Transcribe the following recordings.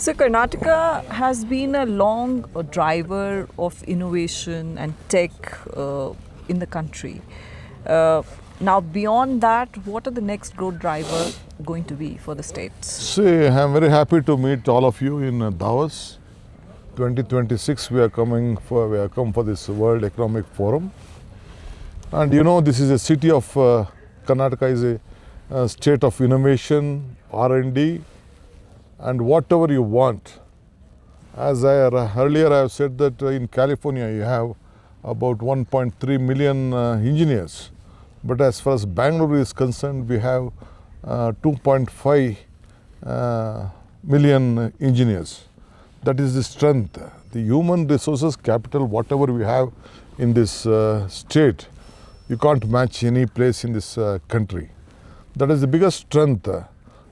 So Karnataka has been a long driver of innovation and tech in the country. Uh, Now, beyond that, what are the next growth driver going to be for the states? See, I'm very happy to meet all of you in Davos. 2026, we have come for this World Economic Forum. And you know, this is a city of, Karnataka is a state of innovation, R&D, and whatever you want. As earlier I have said that in California you have about 1.3 million engineers. But as far as Bengaluru is concerned, we have 2.5 million engineers. That is the strength. The human resources capital, whatever we have in this state, you can't match any place in this country. That is the biggest strength.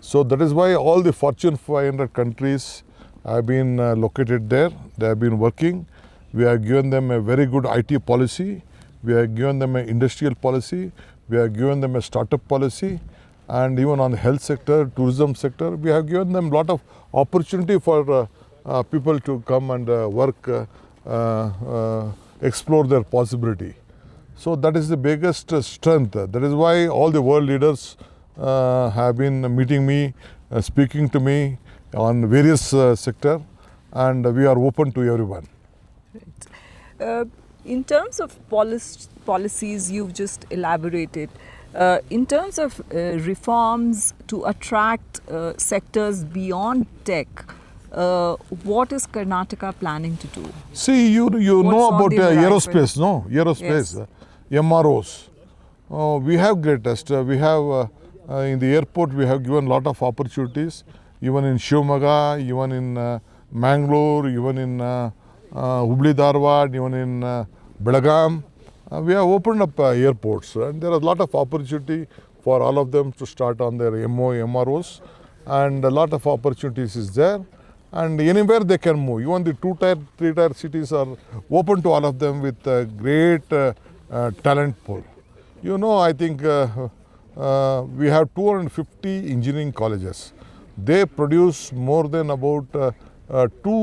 So that is why all the Fortune 500 countries have been located there. They have been working. We have given them a very good IT policy. We have given them an industrial policy. We have given them a startup policy. And even on the health sector, tourism sector, we have given them a lot of opportunity for people to come and work, explore their possibility. So that is the biggest strength. That is why all the world leaders have been meeting me, speaking to me on various sector, and we are open to everyone. Right. In terms of policies you've just elaborated, in terms of reforms to attract sectors beyond tech, what is Karnataka planning to do? See, you know about aerospace, no? Aerospace, Yes. MROs. We have greatest. We have in the airport, we have given a lot of opportunities, even in Shivamoga, even in Mangalore, even in Hubli Dharwad, even in Belgaum. We have opened up airports, and there are a lot of opportunity for all of them to start on their MROs, and a lot of opportunities is there. And anywhere they can move. Even the 2-tier, 3-tier cities are open to all of them with a great talent pool. You know, I think we have 250 engineering colleges. They produce more than about 2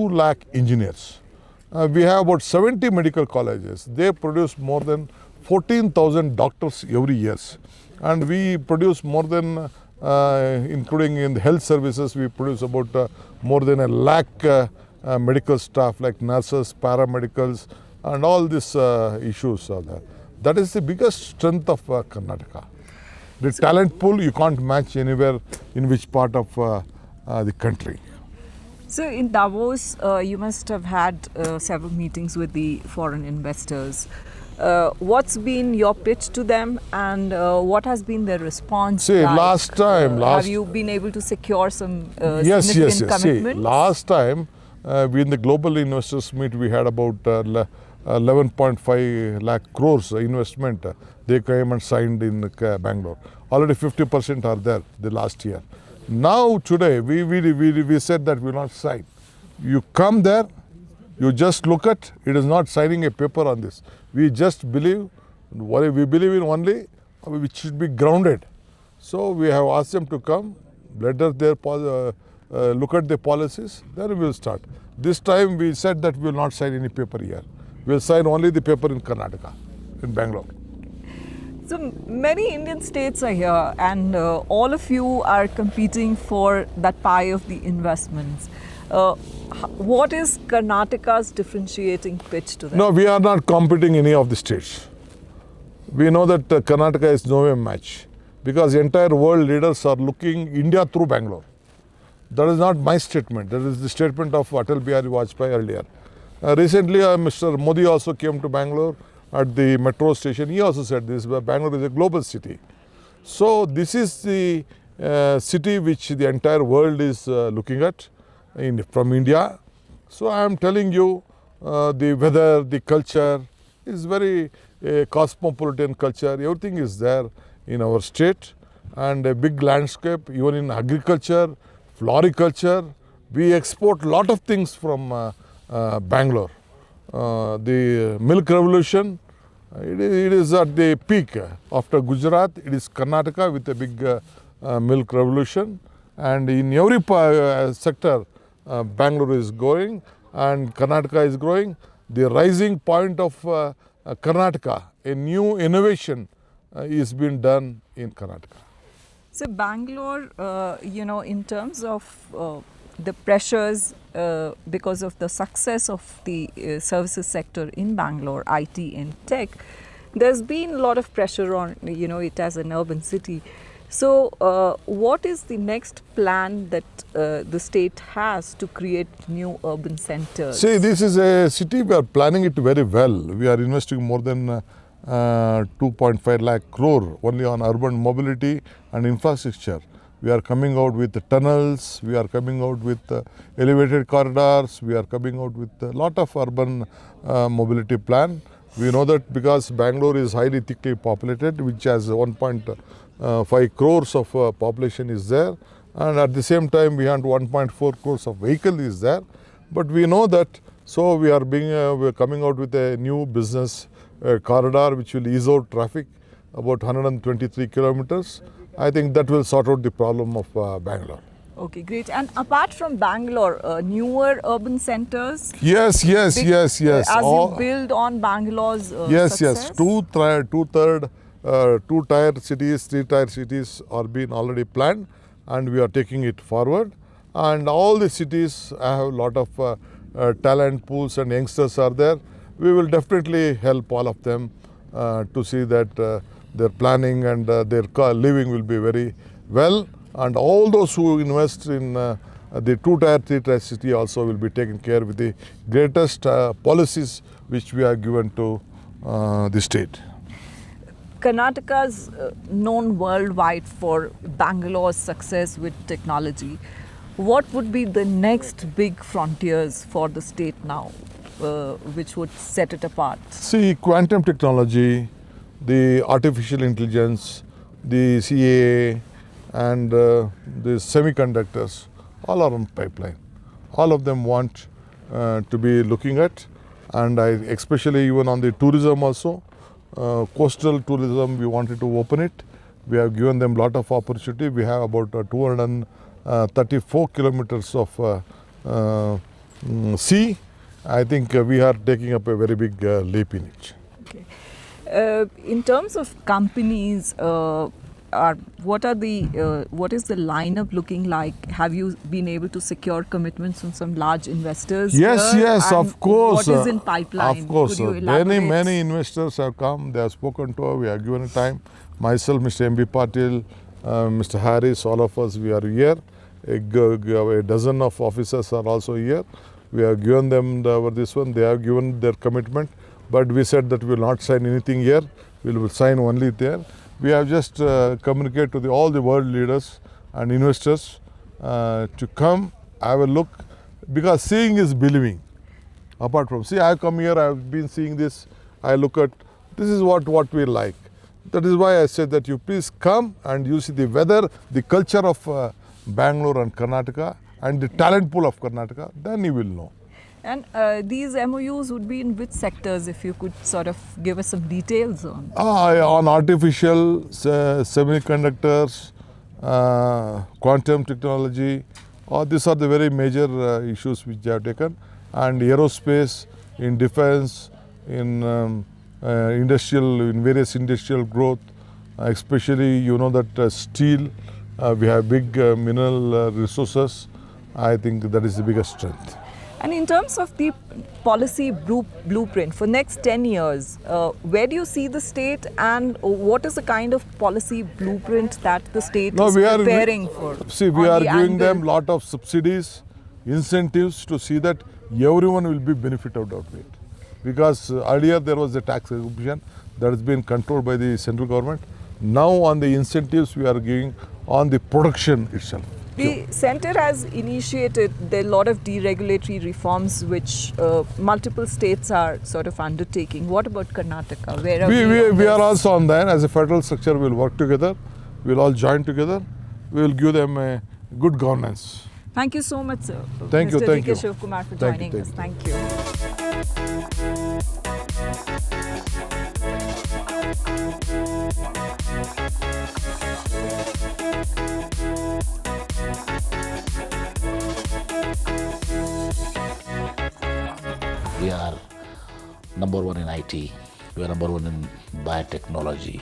lakh engineers. We have about 70 medical colleges. They produce more than 14,000 doctors every year. And we produce more than, including in the health services, we produce about more than 1 lakh medical staff like nurses, paramedicals, and all these issues are there. That is the biggest strength of Karnataka. The talent pool you can't match anywhere in which part of the country. So in Davos, you must have had several meetings with the foreign investors. What's been your pitch to them, and what has been their response? See, like? last have you been able to secure some yes. significant See, commitments? last time we in the global investors meet, we had about 11.5 lakh crores investment. They came and signed in Bangalore. Already 50% are there the last year. Now today we said that we will not sign. You come there, you just look at, it is not signing a paper on this. We just believe, we believe in only which should be grounded. So we have asked them to come, let us look at the policies, then we will start. This time we said that we will not sign any paper here. We will sign only the paper in Karnataka, in Bangalore. So many Indian states are here, and all of you are competing for that pie of the investments. What is Karnataka's differentiating pitch to them? No, we are not competing any of the states. We know that Karnataka is no way match, because entire world leaders are looking India through Bangalore. That is not my statement. That is the statement of Patil Vajpayee earlier. Recently, Mr. Modi also came to Bangalore at the metro station. He also said this, Bangalore is a global city. So this is the city which the entire world is looking at from India. So I am telling you, the weather, the culture is very cosmopolitan culture. Everything is there in our state, and a big landscape, even in agriculture, floriculture. We export a lot of things from Bangalore. The milk revolution, it is at the peak. After Gujarat, it is Karnataka with a big milk revolution. And in every sector, Bangalore is growing and Karnataka is growing. The rising point of Karnataka, a new innovation is being done in Karnataka. So Bangalore, in terms of the pressures because of the success of the services sector in Bangalore, IT and tech, there's been a lot of pressure on it as an urban city. So what is the next plan that the state has to create new urban centers? See, this is a city, we are planning it very well. We are investing more than 2.5 lakh crore only on urban mobility and infrastructure. We are coming out with tunnels, we are coming out with elevated corridors, we are coming out with a lot of urban mobility plan. We know that because Bangalore is highly thickly populated, which has 1.5 crores of population is there, and at the same time we have 1.4 crores of vehicle is there. But we know that, so we are coming out with a new business corridor which will ease out traffic about 123 kilometers. I think that will sort out the problem of Bangalore. Okay, great. And apart from Bangalore, newer urban centers? Yes. As you build on Bangalore's success? Two-tier cities, three-tier cities are being already planned, and we are taking it forward. And all the cities have a lot of talent pools and youngsters are there. We will definitely help all of them to see that their planning and their living will be very well. And all those who invest in the two-tier, three-tier city also will be taken care with the greatest policies which we are given to the state. Karnataka's known worldwide for Bangalore's success with technology. What would be the next big frontiers for the state now, which would set it apart? See, quantum technology, the artificial intelligence, the CAA, and the semiconductors, all are on pipeline. All of them want to be looking at, and especially even on the tourism also, coastal tourism, we wanted to open it. We have given them a lot of opportunity. We have about 234 kilometers of sea. I think we are taking up a very big leap in it. Okay. In terms of companies, what is the lineup looking like? Have you been able to secure commitments from some large investors? Yes, of course. What is in pipeline? Of course. Could you elaborate? Many investors have come. They have spoken to us. We have given time. Myself, Mr. M.B. Patil, Mr. Harris, all of us, we are here. A dozen of officers are also here. We have given them this one. They have given their commitment. But we said that we will not sign anything here. We will sign only there. We have just communicated to all the world leaders and investors to come, have a look, because seeing is believing. Apart from, see, I have come here, I have been seeing this, I look at, this is what we like. That is why I said that you please come and you see the weather, the culture of Bangalore and Karnataka and the talent pool of Karnataka, then you will know. And these MOUs would be in which sectors, if you could sort of give us some details on? On artificial, semiconductors, quantum technology, these are the very major issues which they have taken. And aerospace, in defense, in in various industrial growth, especially you know that steel, we have big mineral resources. I think that is the biggest strength. And in terms of the policy blueprint for next 10 years, where do you see the state and what is the kind of policy blueprint that the state is preparing for? See, we are giving them a lot of subsidies, incentives to see that everyone will be benefited out of it. Because earlier there was a tax exemption that has been controlled by the central government. Now on the incentives we are giving on the production itself. The centre has initiated a lot of deregulatory reforms which multiple states are sort of undertaking. What about Karnataka? Where are we are also on that. As a federal structure, we will work together. We will all join together. We will give them a good governance. Thank you so much, sir. Thank you. Mr. D.K. Shivkumar for joining us. Thank you. We are number one in IT. We are number one in biotechnology.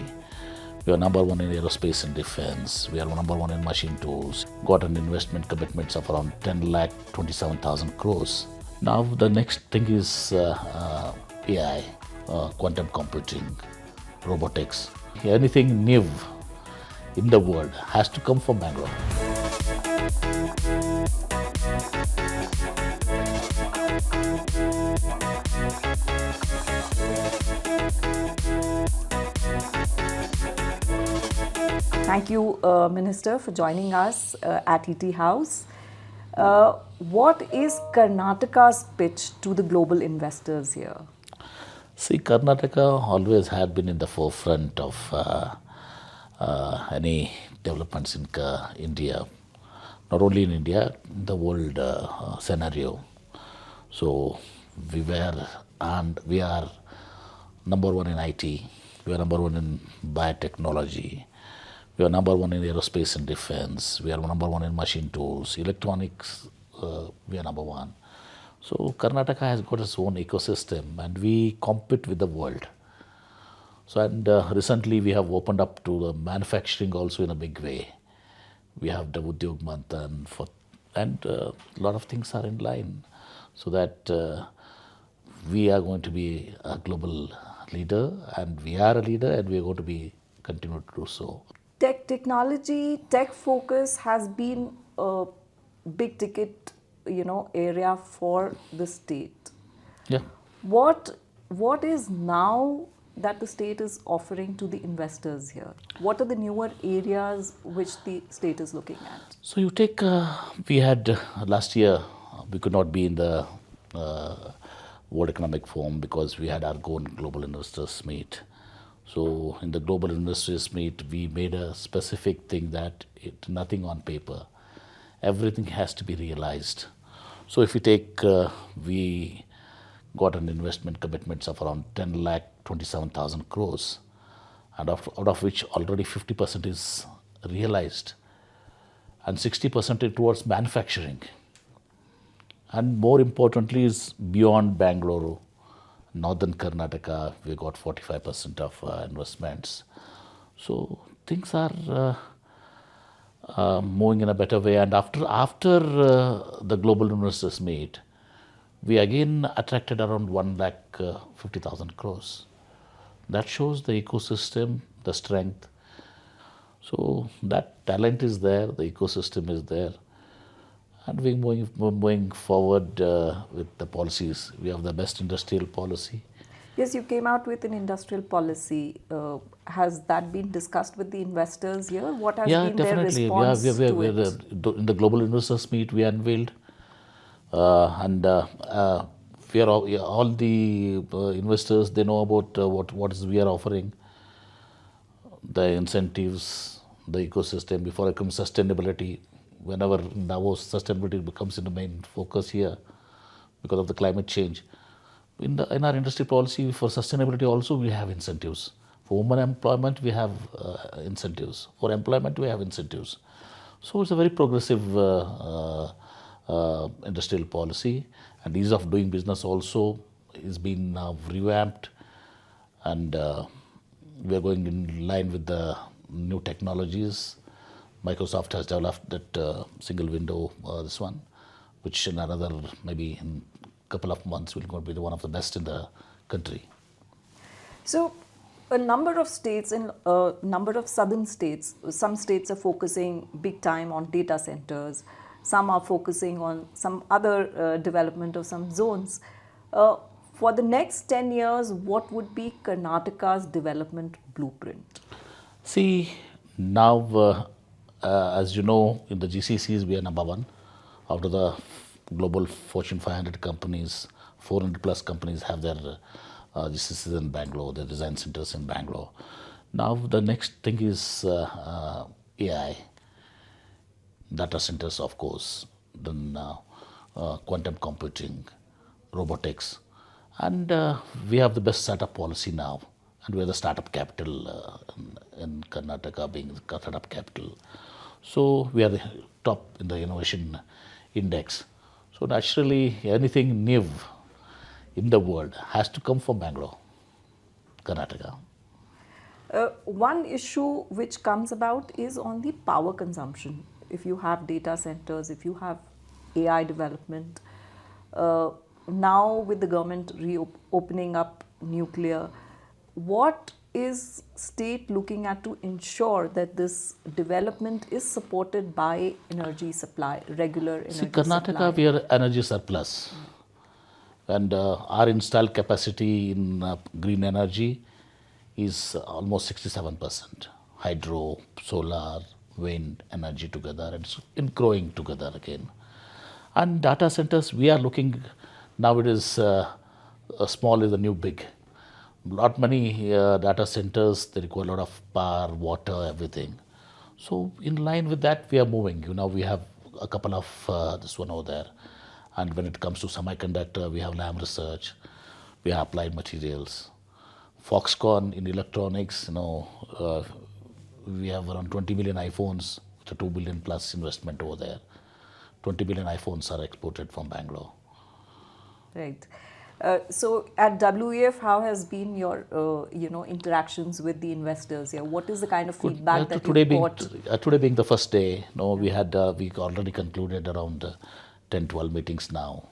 We are number one in aerospace and defense. We are number one in machine tools. Got an investment commitments of around 10 lakh 27,000 crores. Now the next thing is AI, quantum computing, robotics. Anything new in the world has to come from Bangalore. Thank you, Minister, for joining us at ET House. What is Karnataka's pitch to the global investors here? See, Karnataka always had been in the forefront of any developments in India, not only in India, the world scenario. So we were and we are number one in IT, we are number one in biotechnology, we are number one in aerospace and defense, we are number one in machine tools, electronics, we are number one. So Karnataka has got its own ecosystem and we compete with the world. So and recently we have opened up to the manufacturing also in a big way. We have the Udyog Month and a lot of things are in line so that we are going to be a global leader and we are a leader and we are going to be continue to do so. Tech focus has been a big ticket, area for the state. Yeah. What is now that the state is offering to the investors here? What are the newer areas which the state is looking at? So you take, we had last year, we could not be in the World Economic Forum because we had our own global investors meet. So in the global investors meet, we made a specific thing that nothing on paper, everything has to be realized. So if you take, we got an investment commitments of around 10 lakh 27,000 crores, and out of which already 50% is realized, and 60% is towards manufacturing. And more importantly is beyond Bengaluru, northern Karnataka, we got 45% of investments. So things are moving in a better way. And after the global investors meet, we again attracted around 1 lakh 50,000 crores. That shows the ecosystem, the strength. So that talent is there, the ecosystem is there. And we're moving forward with the policies. We have the best industrial policy. Yes, you came out with an industrial policy. Has that been discussed with the investors here? What has been definitely. their response to we it? In the global investors meet, we unveiled, and we are all the investors. They know about what is we are offering, the incentives, the ecosystem. Before it comes sustainability, whenever in Davos sustainability becomes in the main focus here because of the climate change. In our industry policy for sustainability also we have incentives. For women employment we have incentives. For employment we have incentives. So it's a very progressive industrial policy, and ease of doing business also is being now revamped, and we are going in line with the new technologies. Microsoft has developed that single window, this one, which in another maybe in couple of months will going to be one of the best in the country. So, a number of states in a number of southern states, some states are focusing big time on data centers. Some are focusing on some other development of some zones. For the next 10 years, what would be Karnataka's development blueprint? See, now, as you know, in the GCCs, we are number one. Out of the global Fortune 500 companies, 400 plus companies have their GCCs in Bangalore, their design centers in Bangalore. Now, the next thing is AI, data centers, of course, then quantum computing, robotics, and we have the best startup policy now, and we are the startup capital in Karnataka, being the startup capital. So we are the top in the innovation index. So naturally, anything new in the world has to come from Bangalore, Karnataka. One issue which comes about is on the power consumption. If you have data centers, if you have AI development, uh, now with the government reopening up nuclear, what is state looking at to ensure that this development is supported by energy supply, regular energy See, Karnataka, supply? we are energy surplus. And our installed capacity in green energy is almost 67%. Hydro, solar, wind, energy together, and it's in growing together again. And data centers, we are looking nowadays, small is the new big. Not many data centers, they require a lot of power, water, everything. So in line with that, we are moving. You know, we have a couple of this one over there. And when it comes to semiconductor, we have lab research, we have applied materials. Foxconn in electronics, we have around 20 million iPhones with a 2 billion plus investment over there. 20 billion iPhones are exported from Bangalore. Right. So at WEF, how has been your interactions with the investors here? What is the kind of feedback that today you being got? today being the first day, we had we already concluded around 10, 12 meetings now,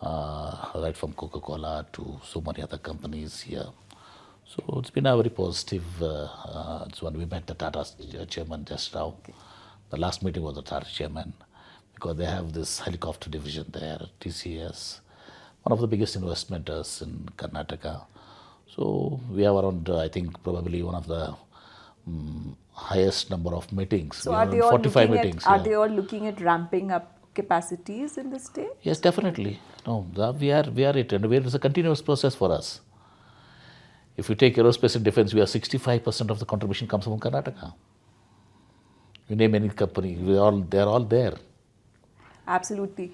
right from Coca-Cola to so many other companies here. So it's been a very positive. It's when we met the Tata chairman just now. Okay. The last meeting was the Tata chairman because they have this helicopter division there, TCS, one of the biggest investmenters in Karnataka. So we have around, I think, probably one of the highest number of meetings. So we are have they around all 45 looking meetings. at are Yeah. they all looking at ramping up capacities in the state? Yes, definitely. No, we are it, and it's a continuous process for us. If you take aerospace and defense, we are 65% of the contribution comes from Karnataka. You name any company, they're all there. Absolutely.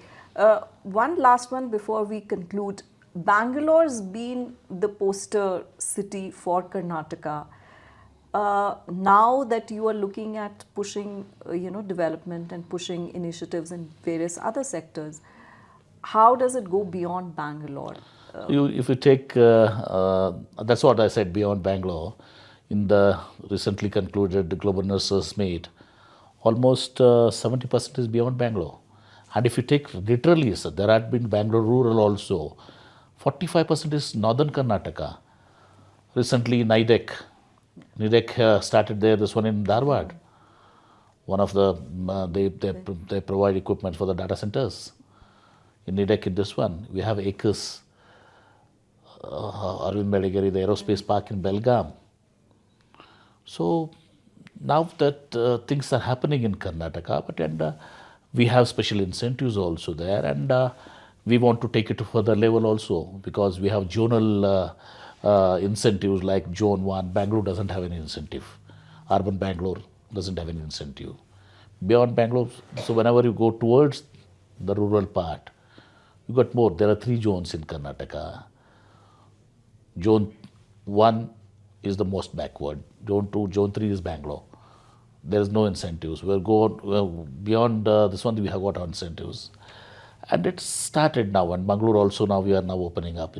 One last one before we conclude. Bangalore's been the poster city for Karnataka. Now that you are looking at pushing, development and pushing initiatives in various other sectors, how does it go beyond Bangalore? If you take, that's what I said beyond Bangalore, in the recently concluded Global Nurses Meet, almost 70% is beyond Bangalore. And if you take literally, so there had been Bangalore rural also, 45% is northern Karnataka. Recently, NIDEC started there, this one in Dharwad. One of the, they provide equipment for the data centers. In NIDEC, in this one, we have acres. Arvind Medigari, the aerospace park in Belgaum. So now that things are happening in Karnataka, but we have special incentives also there, and we want to take it to further level also because we have zonal incentives like Zone 1. Bangalore doesn't have any incentive. Urban Bangalore doesn't have any incentive. Beyond Bangalore, so whenever you go towards the rural part, you got more. There are 3 zones in Karnataka. Zone 1 is the most backward. Zone 2, Zone 3 is Bangalore. There is no incentives. We're going beyond this one. We have got our incentives, and it's started now. And Bangalore also now we are now opening up.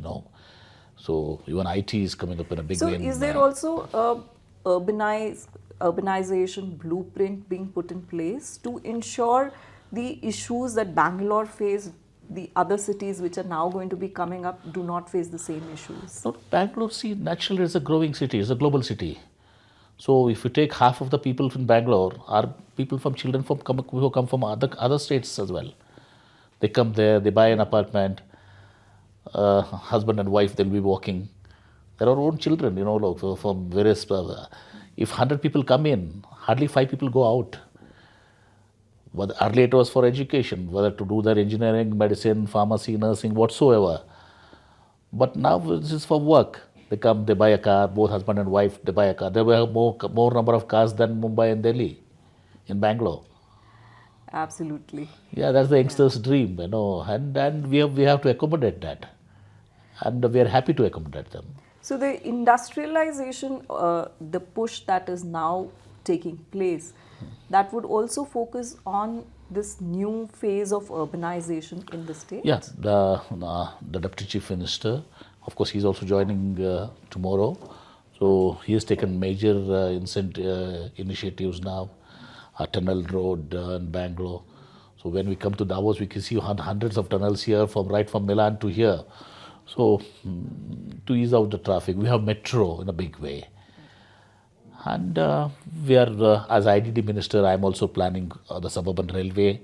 So even IT is coming up in a big So way. is there also a urbanization blueprint being put in place to ensure the issues that Bangalore faced, the other cities which are now going to be coming up do not face the same issues? No, Bangalore, see, naturally is a growing city. It's a global city. So if you take half of the people from Bangalore are people from children who come from other states as well. They come there, they buy an apartment, husband and wife, they'll be walking. There are own children, like from various. If 100 people come in, hardly 5 people go out. But earlier it was for education, whether to do their engineering, medicine, pharmacy, nursing, whatsoever. But now this is for work. They come, they buy a car, both husband and wife, they buy a car. They have more number of cars than Mumbai and Delhi, in Bangalore. Absolutely. Yeah, that's the youngster's dream, and we have to accommodate that. And we are happy to accommodate them. So the industrialization, the push that is now taking place, that would also focus on this new phase of urbanization in the state? Yeah, the Deputy Chief Minister, of course, he's also joining tomorrow. So he has taken major initiatives now, a tunnel road in Bangalore. So when we come to Davos, we can see hundreds of tunnels here, right from Milan to here. So to ease out the traffic, we have metro in a big way. And we are, as IDD minister, I'm also planning the suburban railway.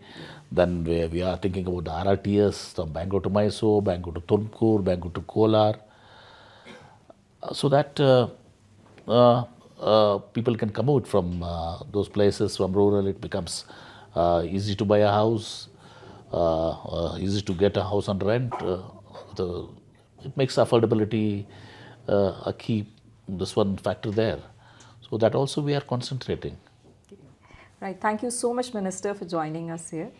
Then we are thinking about the RRTS from Bangalore to Mysore, Bangalore to Tumkur, Bangalore to Kolar, so that people can commute from those places, from rural. It becomes easy to buy a house, easy to get a house on rent. It makes affordability a key, this one factor there. So that also we are concentrating. Right. Thank you so much, Minister, for joining us here.